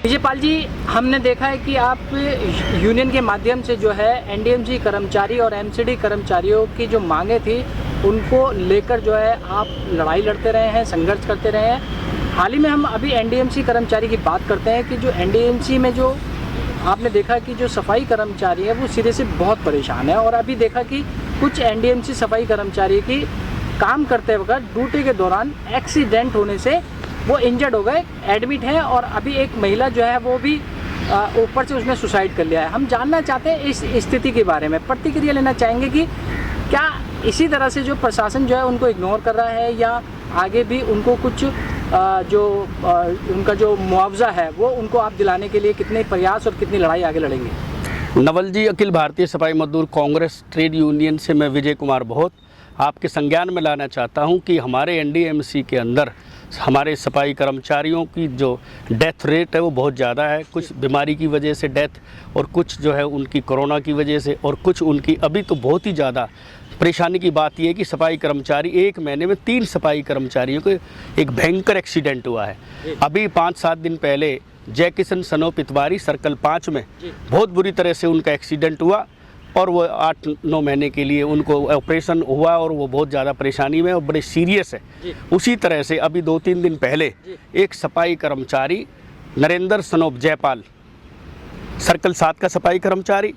विजयपाल जी, हमने देखा है कि आप यूनियन के माध्यम से जो है एनडीएमसी कर्मचारी और एमसीडी कर्मचारियों की जो मांगे थी उनको लेकर जो है आप लड़ाई लड़ते रहे हैं, संघर्ष करते रहे हैं। हाल ही में हम अभी एनडीएमसी कर्मचारी की बात करते हैं कि जो एनडीएमसी में जो आपने देखा कि जो सफाई कर्मचारी है वो सिरे से बहुत परेशान है, और अभी देखा कि कुछ एनडीएमसी सफाई कर्मचारी की काम करते वक्त ड्यूटी के दौरान एक्सीडेंट होने से वो इंजर्ड हो गए, एडमिट हैं, और अभी एक महिला जो है वो भी ऊपर से उसने सुसाइड कर लिया है। हम जानना चाहते हैं इस स्थिति के बारे में, प्रतिक्रिया लेना चाहेंगे कि क्या इसी तरह से जो प्रशासन जो है उनको इग्नोर कर रहा है या आगे भी उनको कुछ उनका जो मुआवजा है वो उनको आप दिलाने के लिए कितने प्रयास और कितनी लड़ाई आगे लड़ेंगे? नवल जी, अखिल भारतीय सफाई मजदूर कांग्रेस ट्रेड यूनियन से मैं विजय कुमार बहुत आपके संज्ञान में लाना चाहता हूं कि हमारे एनडीएमसी के अंदर हमारे सफाई कर्मचारियों की जो डेथ रेट है वो बहुत ज़्यादा है। कुछ बीमारी की वजह से डेथ, और कुछ जो है उनकी कोरोना की वजह से, और कुछ उनकी अभी तो बहुत ही ज़्यादा परेशानी की बात यह है कि सफाई कर्मचारी एक महीने में 3 सफाई कर्मचारियों को एक भयंकर एक्सीडेंट हुआ है। अभी 5-7 दिन पहले जय किशन सनो पितवारी सर्कल 5 में बहुत बुरी तरह से उनका एक्सीडेंट हुआ, और वो 8-9 महीने के लिए उनको ऑपरेशन हुआ, और वो बहुत ज़्यादा परेशानी में और बड़े सीरियस है। उसी तरह से अभी 2-3 दिन पहले एक सफाई कर्मचारी नरेंद्र सनोप जयपाल सर्कल 7 का सफाई कर्मचारी,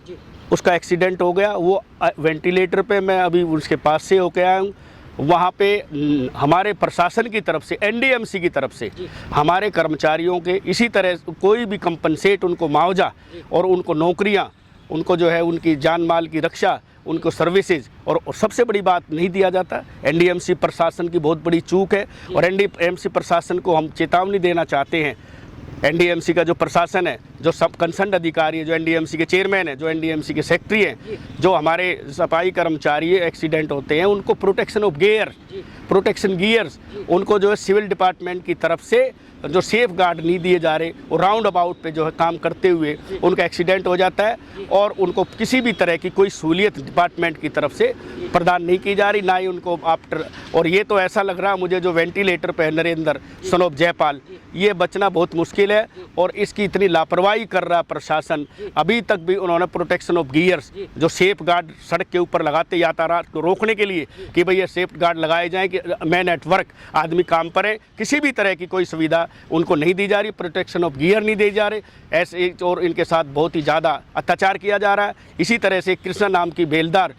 उसका एक्सीडेंट हो गया। वो वेंटिलेटर पे, मैं अभी उसके पास से होकर आया हूँ। वहाँ पे हमारे प्रशासन की तरफ से, एनडीएमसी की तरफ से हमारे कर्मचारियों के इसी तरह कोई भी कंपनसेट, उनको मुआवजा और उनको नौकरियाँ, उनको जो है उनकी जान माल की रक्षा, उनको सर्विसेज, और सबसे बड़ी बात नहीं दिया जाता। एनडीएमसी प्रशासन की बहुत बड़ी चूक है, और एनडीएमसी प्रशासन को हम चेतावनी देना चाहते हैं। एनडीएमसी का जो प्रशासन है, जो सब कंसर्न अधिकारी है, जो एनडीएमसी के चेयरमैन है, जो एनडीएमसी के सेक्रेटरी हैं, जो हमारे सफाई कर्मचारी एक्सीडेंट होते हैं उनको प्रोटेक्शन गियर्स उनको जो है सिविल डिपार्टमेंट की तरफ से जो सेफ गार्ड नहीं दिए जा रहे, वो राउंड अबाउट पे जो है काम करते हुए उनका एक्सीडेंट हो जाता है, और उनको किसी भी तरह की कोई सहूलियत डिपार्टमेंट की तरफ से प्रदान नहीं की जा रही, ना ही उनको आफ्टर। और ये तो ऐसा लग रहा है मुझे जो वेंटिलेटर पे है नरेंद्र सनोप जयपाल, ये बचना बहुत मुश्किल है, और इसकी इतनी लापरवाही कर रहा प्रशासन। अभी तक भी उन्होंने प्रोटेक्शन ऑफ गियर्स, जो सेफ गार्ड सड़क के ऊपर लगाते यातायात को रोकने के लिए कि भैया सेफ गार्ड लगाए जाएँ कि मैन एट वर्क आदमी काम पर है, किसी भी तरह की कोई सुविधा उनको नहीं दी जा रही, प्रोटेक्शन ऑफ गियर नहीं दी जा रहे ऐसे, और इनके साथ बहुत ही ज़्यादा अत्याचार किया जा रहा है। इसी तरह से कृष्णा नाम की बेलदार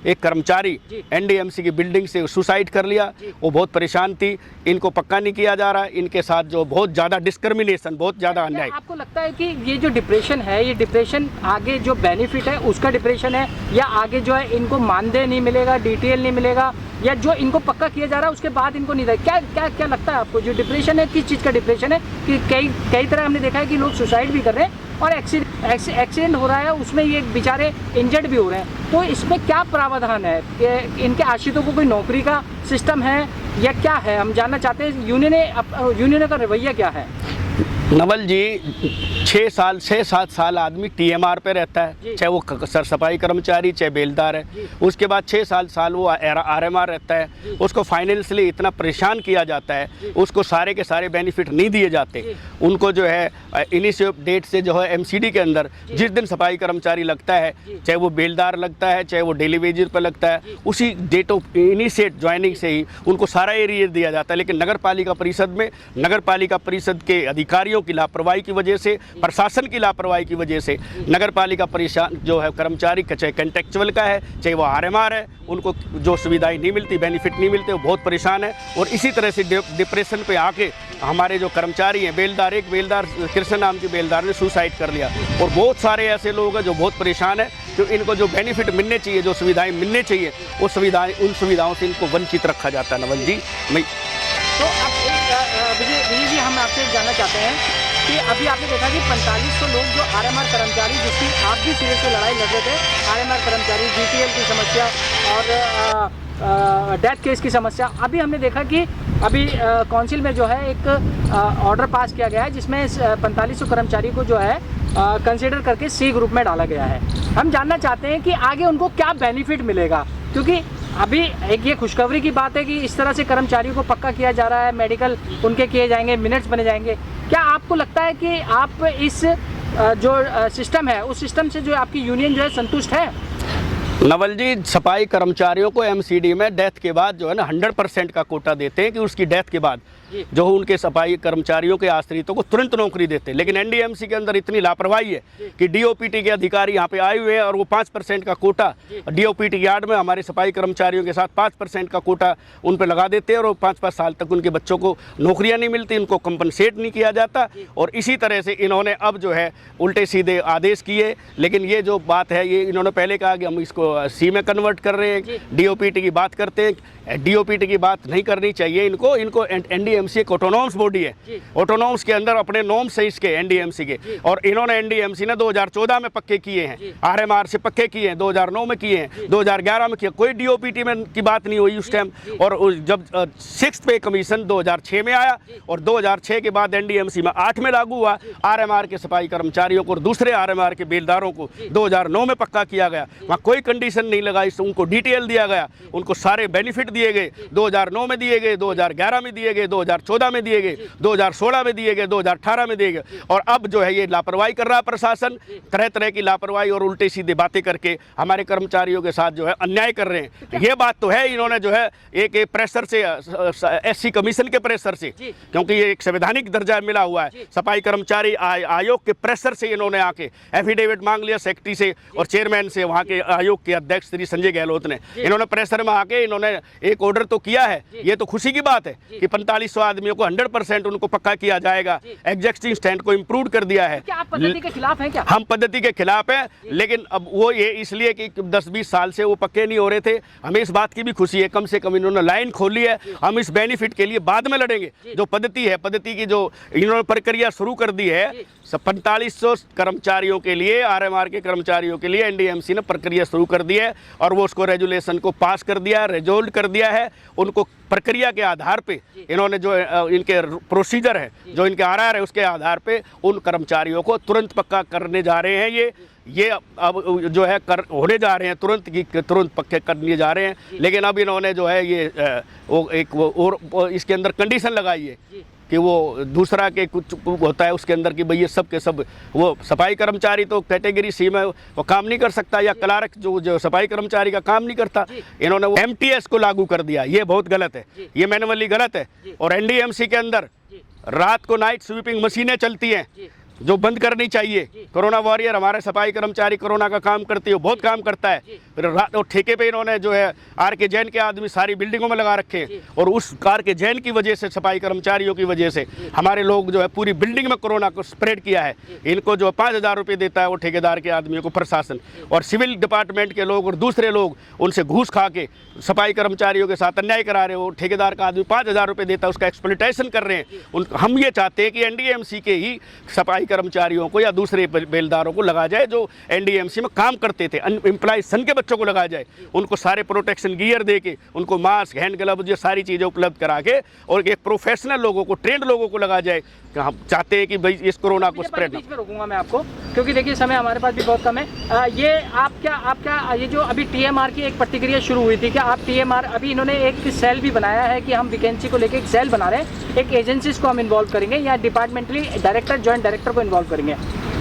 एक कर्मचारी एनडीएमसी की बिल्डिंग से सुसाइड कर लिया, वो बहुत परेशान थी, इनको पक्का नहीं किया जा रहा है। इनके साथ जो बहुत ज़्यादा डिस्क्रिमिनेशन, बहुत ज़्यादा अन्याय। आपको लगता है कि ये जो डिप्रेशन है, ये डिप्रेशन आगे जो बेनिफिट है उसका डिप्रेशन है, या आगे जो है इनको मानदेय नहीं मिलेगा, डिटेल नहीं मिलेगा, या जो इनको पक्का किया जा रहा है उसके बाद इनको नहीं देगा? क्या लगता है आपको, जो डिप्रेशन है किस चीज़ का डिप्रेशन है? कि कई तरह हमने देखा है कि लोग सुसाइड भी कर रहे हैं, और एक्सीडेंट हो रहा है उसमें ये बेचारे इंजर्ड भी हो रहे हैं। तो इसमें क्या प्रावधान है कि इनके आश्रितों को कोई नौकरी का सिस्टम है या क्या है? हम जानना चाहते हैं यूनियन का रवैया क्या है? नवल जी, 6-7 साल आदमी टीएमआर पे रहता है, चाहे वो सफाई कर्मचारी चाहे बेलदार है। उसके बाद 6 साल वो आरएमआर रहता है, उसको फाइनेंशियली इतना परेशान किया जाता है, उसको सारे के सारे बेनिफिट नहीं दिए जाते। उनको जो है इनिशियल डेट से जो है एमसीडी के अंदर जिस दिन सफाई कर्मचारी लगता है, चाहे वो बेलदार लगता है चाहे वो डेली वेजेस पर लगता है, उसी डेट ऑफ इनिशिएट ज्वाइनिंग से ही उनको सारा एरियर दिया जाता है। लेकिन नगर पालिका परिषद के अधिकारियों की लापरवाही की वजह से, प्रशासन की लापरवाही की वजह से नगर पालिका परेशान जो है कर्मचारी, चाहे कंट्रेक्चुअल का है चाहे वो आरएमआर है, उनको जो सुविधाएं नहीं मिलती, बेनिफिट नहीं मिलते, वो बहुत परेशान है। और इसी तरह से डिप्रेशन पे आके हमारे जो कर्मचारी हैं, एक बेलदार कृष्ण नाम की बेलदार ने सुसाइड कर लिया, और बहुत सारे ऐसे लोग हैं जो बहुत परेशान है, जो इनको जो बेनिफिट मिलने चाहिए, जो सुविधाएं मिलने चाहिए, उन सुविधाओं से इनको वंचित रखा जाता है। नवल जी, तो विजय जी, हम आपसे जानना चाहते हैं कि अभी आपने देखा कि 4500 लोग जो आरएमआर कर्मचारी, जिसकी आप भी सिरे से लड़ाई लड़ रहे थे, आरएमआर कर्मचारी, जीटीएल की समस्या और डेथ केस की समस्या, अभी हमने देखा कि अभी काउंसिल में जो है एक ऑर्डर पास किया गया है जिसमें 4500 कर्मचारी को जो है कंसिडर करके सी ग्रुप में डाला गया है। हम जानना चाहते हैं कि आगे उनको क्या बेनिफिट मिलेगा, क्योंकि अभी एक ये खुशखबरी की बात है कि इस तरह से कर्मचारियों को पक्का किया जा रहा है, मेडिकल उनके किए जाएंगे, मिनट्स बने जाएंगे। क्या आपको लगता है कि आप इस जो सिस्टम है उस सिस्टम से जो आपकी यूनियन जो है संतुष्ट है? नवल जी, सफाई कर्मचारियों को एमसीडी में डेथ के बाद जो है ना 100% का कोटा देते हैं कि उसकी डेथ के बाद जो उनके सफाई कर्मचारियों के आश्रितों को तुरंत नौकरी देते हैं। लेकिन एनडीएमसी के अंदर इतनी लापरवाही है कि डीओपीटी के अधिकारी यहाँ पे आए हुए हैं और वो 5% का कोटा डीओपीटी यार्ड में हमारे सफाई कर्मचारियों के साथ 5% का कोटा उन पर लगा देते हैं और 5-5 साल तक उनके बच्चों को नौकरियाँ नहीं मिलती, उनको कंपनसेट नहीं किया जाता। और इसी तरह से इन्होंने अब जो है उल्टे सीधे आदेश किए। लेकिन ये जो बात है ये इन्होंने पहले कहा कि हम इसको सी में कन्वर्ट कर रहे हैं, डीओपीटी की बात करते हैं। डीओपीटी की बात नहीं करनी चाहिए इनको एनडीएमसी एक ऑटोनॉमस बॉडी है, ऑटोनॉमस के अंदर अपने नॉर्म्स है इसके एनडीएमसी के। और इन्होंने एनडीएमसी ने 2014 में पक्के किए हैं, आरएमआर से पक्के किए हैं, 2009 में किए हैं, 2011 में किए, कोई डीओपीटी में की बात नहीं हुई उस टाइम। और जब 6th पे कमीशन 2006 में आया और 2006 के बाद एनडीएमसी में 8 में लागू हुआ, आरएमआर के सफाई कर्मचारियों को और दूसरे आरएमआर के बेलदारों को 2009 में पक्का किया गया। वहाँ कोई कंडीशन नहीं लगाई, उनको डिटेल दिया गया, उनको सारे बेनिफिट दिए गए, 2009 में दिए गए, 2011 में दिए गए, 2014 में दिए गए, 2016 में दिए गए, 2018 में दिए गए। और अब जो है ये लापरवाही कर रहा है प्रशासन, तरह तरह की लापरवाही और उल्टे सीधे बातें करके हमारे कर्मचारियों के साथ जो है अन्याय कर रहे हैं। ये बात तो है, इन्होंने जो है एक प्रेशर से एससी कमीशन के प्रेशर से, क्योंकि ये एक संवैधानिक दर्जा मिला हुआ है, सफाई कर्मचारी आयोग के प्रेशर से इन्होंने आके एफिडेविट मांग लिया सेक्रेटरी से और चेयरमैन से, वहाँ के आयोग के अध्यक्ष श्री संजय गहलोत ने। इन्होंने प्रेशर में आके इन्होंने एक ऑर्डर तो किया है। ये तो खुशी की बात है कि 4500 आदमियों को 100% उनको पक्का किया जाएगा, एग्जिस्टिंग स्टैंड को इम्प्रूव कर दिया है। क्या आप पद्धति के खिलाफ हैं क्या? हम पद्धति के खिलाफ हैं, लेकिन अब वो ये इसलिए कि 10-20 साल से वो पक्के नहीं हो रहे थे। हमें इस बात की भी खुशी है, कम से कम इन्होंने लाइन खोली है। हम इस बेनिफिट के लिए बाद में लड़ेंगे। जो पद्धति है, पद्धति की जो इन्होंने प्रक्रिया शुरू कर दी है 4500 कर्मचारियों के लिए, आरएमआर के कर्मचारियों के लिए एनडीएमसी ने प्रक्रिया शुरू कर दी है और वो उसको रेजुलेशन को पास कर दिया है, रिजोल्व कर दिया है। उनको प्रक्रिया के आधार पे इन्होंने जो इनके प्रोसीजर है, जो इनके आरआर है, उसके आधार पे उन कर्मचारियों को तुरंत पक्का करने जा रहे हैं। ये अब जो है होने जा रहे हैं, तुरंत पक्के करने जा रहे हैं। लेकिन अब इन्होंने जो है ये और इसके अंदर कंडीशन लगाई है कि वो दूसरा के कुछ होता है उसके अंदर कि भाई ये सब के सब, वो सफाई कर्मचारी तो कैटेगरी सी में वो काम नहीं कर सकता, या क्लार्क जो सफाई कर्मचारी का काम नहीं करता। इन्होंने वो एमटीएस को लागू कर दिया, ये बहुत गलत है, ये मैनुअली गलत है। और एनडीएमसी के अंदर रात को नाइट स्वीपिंग मशीनें चलती हैं जो बंद करनी चाहिए। कोरोना वॉरियर हमारे सफाई कर्मचारी कोरोना का काम करती है, बहुत काम करता है। फिर रात और ठेके पे इन्होंने जो है आर.के. जैन के आदमी सारी बिल्डिंगों में लगा रखे हैं और उस आर.के. जैन की वजह से, सफाई कर्मचारियों की वजह से हमारे लोग जो है पूरी बिल्डिंग में कोरोना को स्प्रेड किया है। इनको जो 5000 रुपये देता है वो ठेकेदार के आदमियों को प्रशासन, और सिविल डिपार्टमेंट के लोग और दूसरे लोग उनसे घूस खा के सफाई कर्मचारियों के साथ अन्याय करा रहे हो। ठेकेदार का आदमी 5000 रुपये देता है, उसका एक्सप्लॉइटेशन कर रहे हैं। हम ये चाहते हैं कि एनडीएमसी के ही सफाई कर्मचारियों को या दूसरे बेलदारों को लगा जाए जो एनडीएमसी में काम करते थे, एम्प्लॉय सन के बच्चों को लगा जाए। उनको सारे प्रोटेक्शन गियर दे के, उनको मास्क, हैंड ग्लव्स, ये सारी चीज़ें उपलब्ध करा के और एक प्रोफेशनल लोगों को, ट्रेंड लोगों को लगा जाए। हम चाहते हैं कि भाई इस कोरोना को स्प्रेड ना। बीच में रोकूंगा मैं आपको, क्योंकि देखिए समय हमारे पास भी बहुत कम है। ये आपका ये जो अभी टीएमआर की एक प्रतिक्रिया शुरू हुई थी, क्या आप टीएमआर, अभी इन्होंने एक सेल भी बनाया है कि हम वैकेंसी को लेकर एक सेल बना रहे हैं, एक एजेंसीज को हम इन्वॉल्व करेंगे या डिपार्टमेंटली डायरेक्टर, जॉइंट डायरेक्टर को इन्वॉल्व करेंगे।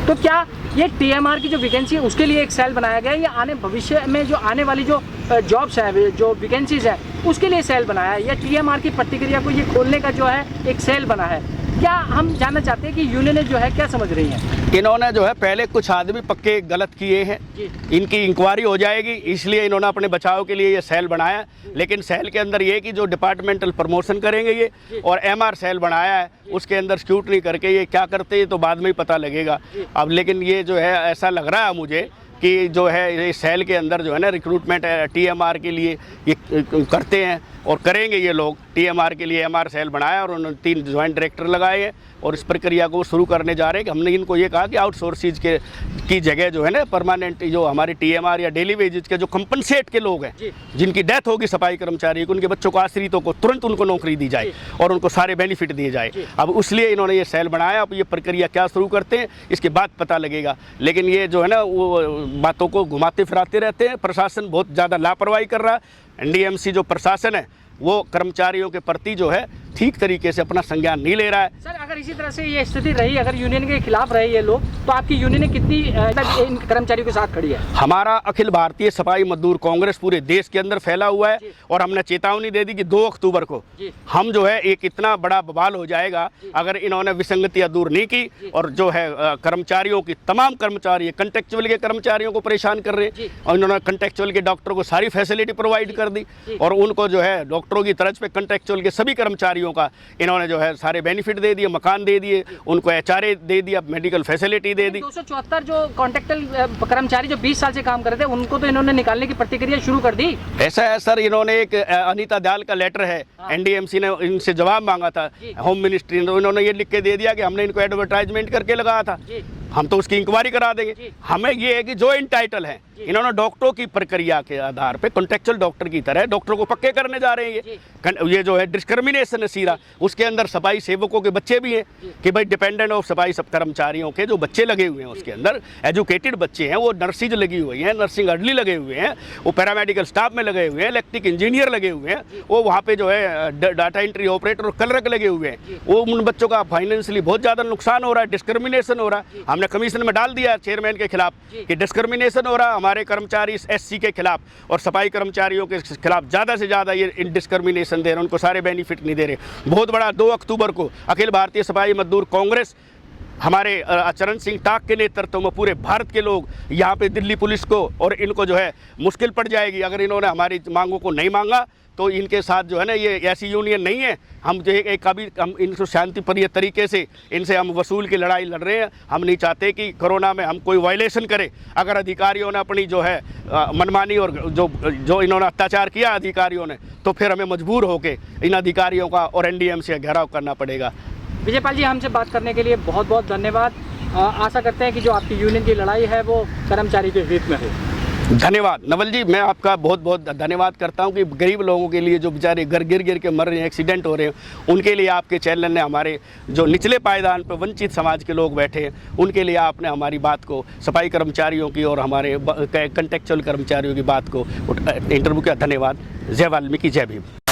तो क्या ये टीएमआर की जो वैकेंसी है उसके लिए एक सेल बनाया गया है, या आने भविष्य में जो आने वाली जो जॉब्स है, जो वैकेंसीज है, उसके लिए सेल बनाया है, या टीएमआर की प्रतिक्रिया को ये खोलने का जो है एक सेल बना है? क्या हम जानना चाहते हैं कि यूनियन जो है क्या समझ रही है? इन्होंने जो है पहले कुछ आदमी पक्के गलत किए हैं, इनकी इंक्वायरी हो जाएगी, इसलिए इन्होंने अपने बचाव के लिए ये सेल बनाया। लेकिन सेल के अंदर ये कि जो डिपार्टमेंटल प्रमोशन करेंगे ये, और एमआर सेल बनाया है, उसके अंदर स्क्रूटनी करके ये क्या करते हैं तो बाद में ही पता लगेगा। अब लेकिन ये जो है ऐसा लग रहा है मुझे कि जो है ये सेल के अंदर जो है ना रिक्रूटमेंट टीएमआर के लिए ये करते हैं और करेंगे ये लोग। टीएमआर के लिए एमआर सेल बनाया और उन्होंने 3 जॉइंट डायरेक्टर लगाए हैं और इस प्रक्रिया को शुरू करने जा रहे हैं। कि हमने इनको ये कहा कि आउटसोर्सिज की जगह जो है ना परमानेंट जो हमारी टीएमआर या डेली वेजेज के जो कंपनसेट के लोग हैं, जिनकी डेथ होगी सफाई कर्मचारी को, उनके बच्चों को, आश्रितों को तुरंत उनको नौकरी दी जाए और उनको सारे बेनिफिट दिए जाए। अब इसलिए इन्होंने ये सेल बनाया। अब ये प्रक्रिया क्या शुरू करते हैं इसके बाद पता लगेगा। लेकिन ये जो है ना वो बातों को घुमाते फिराते रहते हैं। प्रशासन बहुत ज़्यादा लापरवाही कर रहा है। एनडीएमसी जो प्रशासन है वो कर्मचारियों के प्रति जो है ठीक तरीके से अपना संज्ञान नहीं ले रहा है। सर, अगर इसी तरह से ये स्थिति रही, अगर यूनियन के खिलाफ रहे ये लोग, तो आपकी यूनियन कितनी इन कर्मचारियों के साथ खड़ी है? हमारा अखिल भारतीय सफाई मजदूर कांग्रेस पूरे देश के अंदर फैला हुआ है और हमने चेतावनी दे दी कि 2 अक्टूबर को हम जो है एक इतना बड़ा बवाल हो जाएगा अगर इन्होंने विसंगतियां दूर नहीं की और जो है कर्मचारियों की तमाम कर्मचारी कंट्रेक्चुअल के कर्मचारियों को परेशान कर रहे हैं और इन्होंने कंट्रेक्चुअल के डॉक्टरों को सारी फैसिलिटी प्रोवाइड कर दी और उनको जो है डॉक्टरों की तरफ पे कंट्रेक्चुअल के सभी कर्मचारियों का इन्होंने जो है सारे बेनिफिट दे दिए, मकान दे दिए, उनको एचआरए दे दिया, मेडिकल फैसिलिटी दे दी। 274 जो कॉन्ट्रेक्चुअल कर्मचारी जो 20 साल से काम कर रहे थे उनको तो इन्होंने निकालने की प्रतिक्रिया शुरू कर दी। ऐसा है सर, इन्होंने एक अनीता दयाल का लेटर है, एनडीएमसी ने इनसे जवाब मांगा था होम मिनिस्ट्री ने, इन्होंने ये लिख के दे दिया कि हमने इनको एडवर्टाइजमेंट करके लगाया था, हम तो उसकी इंक्वायरी करा देंगे। हमें ये है कि जो इनटाइटल है इन्होंने डॉक्टरों की प्रक्रिया के आधार पे कॉन्ट्रेक्चुअल डॉक्टर की तरह डॉक्टरों को पक्के करने जा रहे हैं। ये जो है डिस्क्रिमिनेशन है सीरा, उसके अंदर सफाई सेवकों के बच्चे भी हैं कि भाई डिपेंडेंट ऑफ सफाई सब कर्मचारियों के जो बच्चे लगे हुए हैं उसके अंदर एजुकेटेड बच्चे हैं, वो नर्सिंग लगी हुई हैं, नर्सिंग अर्ली लगे हुए हैं, वो पैरामेडिकल स्टाफ में लगे हुए हैं, इलेक्ट्रिक इंजीनियर लगे हुए हैं, वो वहाँ पे जो है डाटा एंट्री ऑपरेटर और क्लर्क लगे हुए हैं। वो उन बच्चों का फाइनेंशियली बहुत ज़्यादा नुकसान हो रहा है, डिस्क्रिमिनेशन हो रहा है। हमने कमीशन में डाल दिया चेयरमैन के खिलाफ कि डिस्क्रिमिनेशन हो रहा है हमारे कर्मचारी एससी के खिलाफ और सफाई कर्मचारियों के खिलाफ ज़्यादा से ज़्यादा ये डिस्क्रिमिनेशन दे रहे हैं, उनको सारे बेनिफिट नहीं दे रहे। बहुत बड़ा 2 अक्टूबर को अखिल भारतीय सफाई मजदूर कांग्रेस हमारे चरण सिंह टाक के नेतृत्व में पूरे भारत के लोग यहाँ पे दिल्ली पुलिस को और इनको जो है मुश्किल पड़ जाएगी अगर इन्होंने हमारी मांगों को नहीं मांगा तो इनके साथ जो है ना ये ऐसी यूनियन नहीं है। हम जो एक अभी हम इनको शांतिप्रिय तरीके से इनसे हम वसूल की लड़ाई लड़ रहे हैं। हम नहीं चाहते कि कोरोना में हम कोई वायलेशन करें। अगर अधिकारियों ने अपनी जो है मनमानी और जो इन्होंने अत्याचार किया अधिकारियों ने, तो फिर हमें मजबूर होकर इन अधिकारियों का और एनडीएम से घेराव करना पड़ेगा। विजयपाल जी, हमसे बात करने के लिए बहुत बहुत धन्यवाद। आशा करते हैं कि जो आपकी यूनियन की लड़ाई है वो कर्मचारी के हित में हो। धन्यवाद नवल जी, मैं आपका बहुत बहुत धन्यवाद करता हूं कि गरीब लोगों के लिए जो बेचारे घर गिर के मर रहे हैं, एक्सीडेंट हो रहे हैं, उनके लिए आपके चैनल ने हमारे जो निचले पायदान पर वंचित समाज के लोग बैठे हैं उनके लिए आपने हमारी बात को, सफाई कर्मचारियों की और हमारे कंट्रेक्चुअल कर्मचारियों की बात को इंटरव्यू किया। धन्यवाद। जय वाल्मीकि, जय भीम।